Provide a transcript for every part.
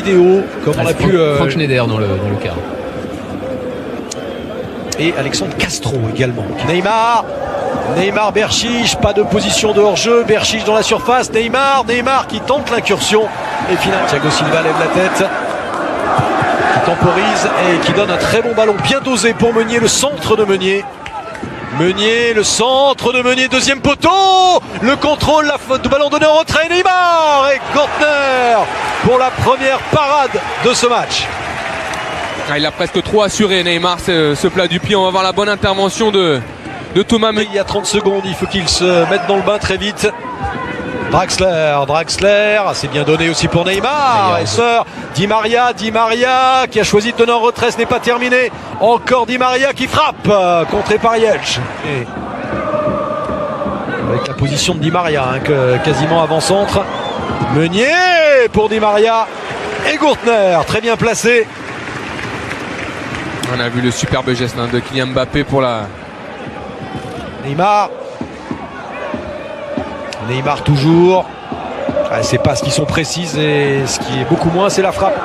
vidéo, comme on a pu... Franck Schneider dans le quart. Et Alexandre Castro également. Neymar, Berchiche, pas de position de hors-jeu, Berchiche dans la surface, Neymar qui tente l'incursion. Et finalement, Thiago Silva lève la tête, qui temporise et qui donne un très bon ballon, bien dosé pour Meunier, le centre de Meunier. Le centre de Meunier, deuxième poteau, le contrôle, la faute de ballon donné en retrait, Neymar et Gortner pour la première parade de ce match. Il a presque trop assuré Neymar ce plat du pied. On va voir la bonne intervention de Thomas Meunier. Il y a 30 secondes, il faut qu'il se mette dans le bain très vite. Draxler, c'est bien donné aussi pour Neymar. Et sœur, Di Maria qui a choisi de donner en retrait, ce n'est pas terminé. Encore Di Maria qui frappe, contré par Jelch. Avec la position de Di Maria, quasiment avant-centre. Meunier pour Di Maria et Gortner, très bien placé. On a vu le superbe geste de Kylian Mbappé pour la... Neymar toujours. C'est pas ce qui sont précises et ce qui est beaucoup moins, c'est la frappe.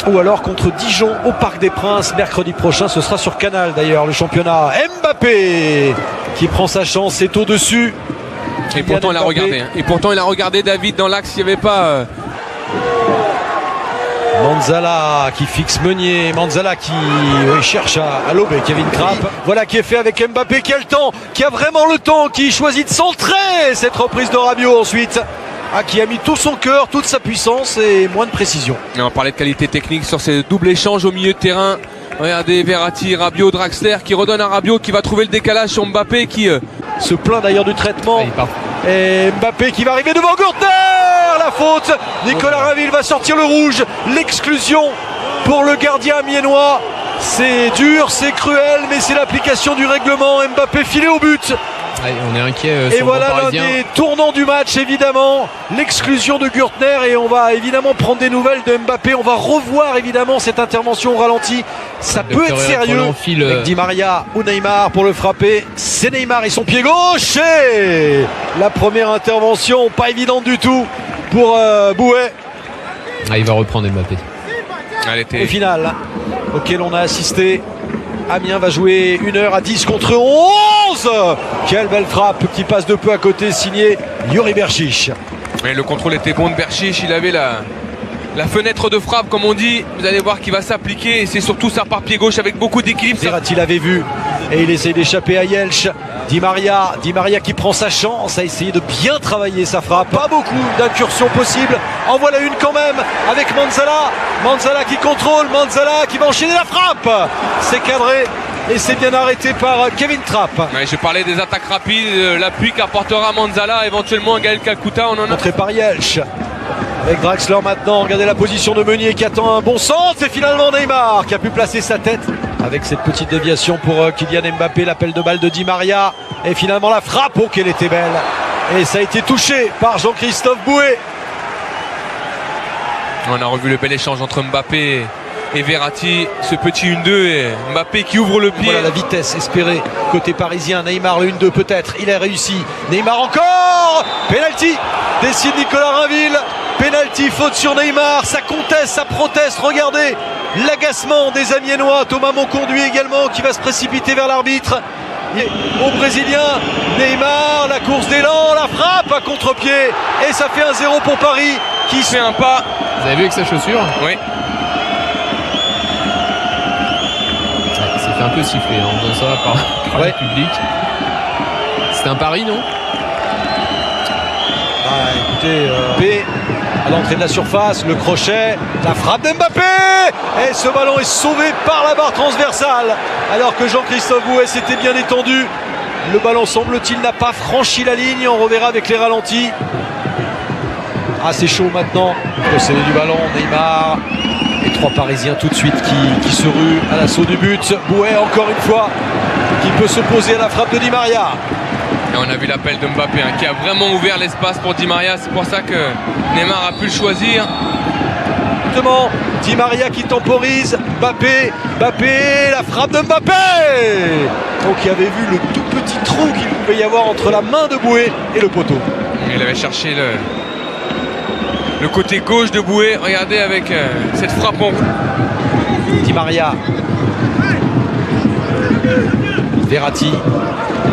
Ou alors contre Dijon au Parc des Princes mercredi prochain, ce sera sur Canal d'ailleurs le championnat. Mbappé qui prend sa chance, c'est au-dessus. Et pourtant il a regardé. Et pourtant il a regardé David dans l'axe, il n'y avait pas... Manzala qui fixe Meunier, Manzala qui cherche à lober Kevin Trapp. Voilà qui est fait avec Mbappé qui a le temps, qui a vraiment le temps, qui choisit de centrer cette reprise de Rabiot ensuite. Qui a mis tout son cœur, toute sa puissance et moins de précision. Et on parlait de qualité technique sur ces doubles échanges au milieu de terrain. Regardez Verratti, Rabiot, Draxler qui redonne à Rabiot qui va trouver le décalage sur Mbappé qui se plaint d'ailleurs du traitement. Et Mbappé qui va arriver devant Gortner. La faute, Nicolas Rainville va sortir le rouge, l'exclusion pour le gardien amiénois. C'est dur, c'est cruel, mais c'est l'application du règlement. Mbappé filé au but. Allez, on est inquiet. Et voilà l'un des tournants du match, évidemment, l'exclusion de Gortner. Et on va évidemment prendre des nouvelles de Mbappé. On va revoir évidemment cette intervention au ralenti. Ça peut être sérieux avec Di Maria ou Neymar pour le frapper. C'est Neymar et son pied gauche. Et la première intervention, pas évidente du tout pour Bouet. Il va reprendre Mbappé. Au final, auquel on a assisté. Amiens va jouer 1h10 contre 11. Quelle belle frappe, petit passe de peu à côté signé Yuri Berchiche. Mais le contrôle était bon de Berchiche, il avait la fenêtre de frappe comme on dit. Vous allez voir qu'il va s'appliquer et c'est surtout ça par pied gauche avec beaucoup d'équilibre. Verratti l'avait vu et il essaye d'échapper à Jelch. Di Maria qui prend sa chance, a essayé de bien travailler sa frappe. Pas beaucoup d'incursions possibles. En voilà une quand même avec Manzala qui contrôle, Manzala qui va enchaîner la frappe. C'est cadré et c'est bien arrêté par Kevin Trapp. Ouais, je parlais des attaques rapides, l'appui qu'apportera Manzala, éventuellement Gaël Calcutta. On en a montré par Jelch. Avec Draxler maintenant, regardez la position de Meunier qui attend un bon centre. C'est finalement Neymar qui a pu placer sa tête avec cette petite déviation pour Kylian Mbappé. L'appel de balle de Di Maria et finalement la frappe, oh qu'elle était belle. Et ça a été touché par Jean-Christophe Bouet. On a revu le bel échange entre Mbappé et Verratti, ce petit 1-2 et Mbappé qui ouvre le pied. Voilà la vitesse espérée côté parisien. Neymar le 1-2 peut-être, il a réussi. Neymar encore, penalty, décide Nicolas Rainville. Penalty, faute sur Neymar, ça conteste, ça proteste, regardez l'agacement des Amiénois. Thomas Monconduit également qui va se précipiter vers l'arbitre. Au Brésilien, Neymar, la course d'élan, la frappe à contre-pied et ça fait 1-0 pour Paris qui fait un pas. Vous avez vu avec sa chaussure? Oui. Ça fait un peu siffler en faisant ça par le public. C'était un pari, non? Écoutez, à l'entrée de la surface, le crochet, la frappe d'Mbappé et ce ballon est sauvé par la barre transversale alors que Jean-Christophe Bouet s'était bien étendu. Le ballon semble-t-il n'a pas franchi la ligne, on reverra avec les ralentis. C'est chaud maintenant, procédé du ballon, Neymar et trois Parisiens tout de suite qui se ruent à l'assaut du but. Bouet encore une fois qui peut s'opposer à la frappe de Di Maria. Et on a vu l'appel de Mbappé qui a vraiment ouvert l'espace pour Di Maria. C'est pour ça que Neymar a pu le choisir. Exactement. Di Maria qui temporise. Mbappé, la frappe de Mbappé. Donc il avait vu le tout petit trou qu'il pouvait y avoir entre la main de Bouet et le poteau. Il avait cherché le côté gauche de Boué. Regardez avec cette frappe en... Di Maria. Verratti.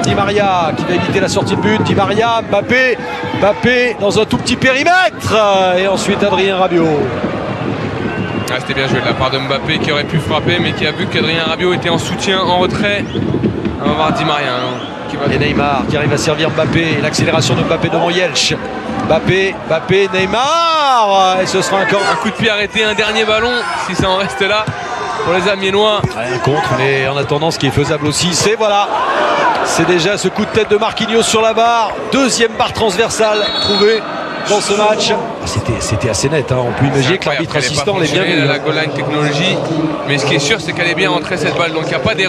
Di Maria qui va éviter la sortie de but. Di Maria, Mbappé dans un tout petit périmètre. Et ensuite Adrien Rabiot. Ah, c'était bien joué de la part de Mbappé qui aurait pu frapper mais qui a vu qu'Adrien Rabiot était en soutien, en retrait. On va voir Di Maria qui va... Et Neymar qui arrive à servir Mbappé. L'accélération de Mbappé devant Yelch. Mbappé, Neymar. Et ce sera encore un coup de pied arrêté, un dernier ballon si ça en reste là pour les Amiénois. Un contre, mais en attendant ce qui est faisable aussi, c'est voilà. C'est déjà ce coup de tête de Marquinhos sur la barre. Deuxième barre transversale trouvée dans ce match. C'était assez net, hein. On peut imaginer que l'arbitre assistant l'est bien vu. La goal line technologie, mais ce qui est sûr c'est qu'elle est bien rentrée cette balle, donc il n'y a pas d'erreur.